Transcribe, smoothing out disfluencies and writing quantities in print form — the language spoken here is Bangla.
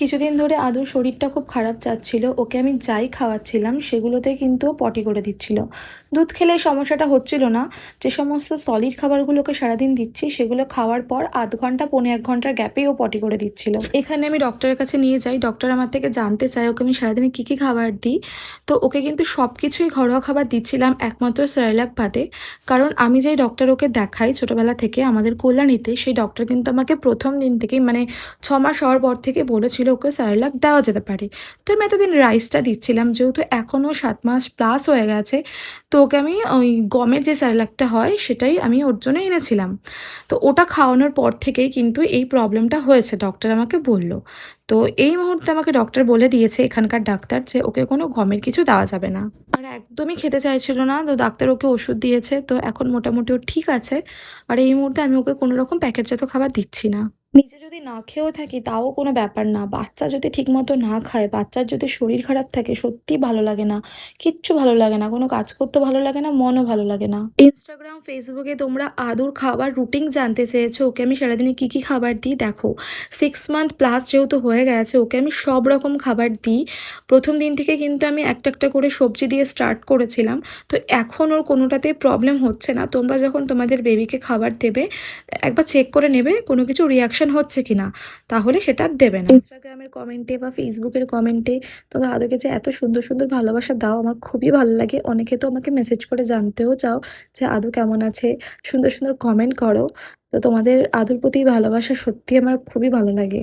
কিছুদিন ধরে আদুর শরীরটা খুব খারাপ যাচ্ছিল। ওকে আমি যাই খাওয়াচ্ছিলাম সেগুলোতে কিন্তু পটি করে দিচ্ছিল। দুধ খেলে সমস্যাটা হচ্ছিল না। যে সমস্ত সলিড খাবারগুলো ওকে সারাদিন দিচ্ছি সেগুলো খাওয়ার পর আধ ঘন্টা পৌনে ১ ঘন্টার গ্যাপেই ও পটি করে দিচ্ছিল। এখানে আমি ডক্টরের কাছে নিয়ে যাই। ডক্টর আমার থেকে জানতে চায় ওকে আমি সারাদিনে কী খাবার দিই। তো ওকে কিন্তু সব কিছুই ঘরোয়া খাবার দিচ্ছিলাম একমাত্র সেরেলাক বাদে। কারণ আমি যেই ডক্টর ওকে দেখাই ছোটোবেলা থেকে আমাদের কল্যাণীতে, সেই ডক্টর কিন্তু আমাকে ১ম দিন থেকেই মানে ৬ মাস হওয়ার পর থেকে বলেছিল ওকে সেরেলাক দেওয়া যেতে পারে। তো আমি এতদিন রাইসটা দিচ্ছিলাম, যেহেতু এখনও ৭ মাস প্লাস হয়ে গেছে, তো ওকে আমি ওই গমের যে সেরেলাকটা হয় সেটাই আমি ওর জন্য এনেছিলাম। তো ওটা খাওয়ানোর পর থেকেই কিন্তু এই প্রবলেমটা হয়েছে, ডক্টর আমাকে বলল। তো এই মুহূর্তে আমাকে ডক্টর বলে দিয়েছে এখানকার ডাক্তার যে ওকে কোনো গমের কিছু দেওয়া যাবে না। আর একদমই খেতে চাইছিল না, তো ডাক্তার ওকে ওষুধ দিয়েছে। তো এখন মোটামুটি ও ঠিক আছে। আর এই মুহূর্তে আমি ওকে কোনো রকম প্যাকেটজাত খাবার দিচ্ছি না। নিজে যদি না খেয়েও থাকি তাও কোনো ব্যাপার না। বাচ্চা যদি ঠিকমতো না খায়, বাচ্চার যদি শরীর খারাপ থাকে, সত্যিই ভালো লাগে না। কিচ্ছু ভালো লাগে না। কোনো কাজ করতেও ভালো লাগে না, মনও ভালো লাগে না। Instagram, Facebook এ তোমরা আদুর খাবার রুটিন জানতে চেয়েছো। ওকে আমি সারাদিনে কী খাবার দিই দেখো। 6 মান্থ প্লাস যেহেতু হয়ে গেছে, ওকে আমি সব রকম খাবার দিই। ১ম দিন থেকে কিন্তু আমি একটা করে সবজি দিয়ে স্টার্ট করেছিলাম। তো এখন ওর কোনোটাতেই প্রবলেম হচ্ছে না। তোমরা যখন তোমাদের বেবিকে খাবার দেবে, একবার চেক করে নেবে কোনো কিছু রিঅ্যাকশন হচ্ছে কিনা, তাহলে সেটা আর দেবে না। ইনস্টাগ্রামের কমেন্টে বা ফেসবুকের কমেন্টে তোমরা আদুকে যে এত সুন্দর সুন্দর ভালোবাসা দাও, আমার খুবই ভালো লাগে। অনেকে তো আমাকে মেসেজ করে জানতেও চাও যে আদু কেমন আছে, সুন্দর সুন্দর কমেন্ট করো। তো তোমাদের আদুর প্রতি ভালোবাসা সত্যি আমার খুবই ভালো লাগে।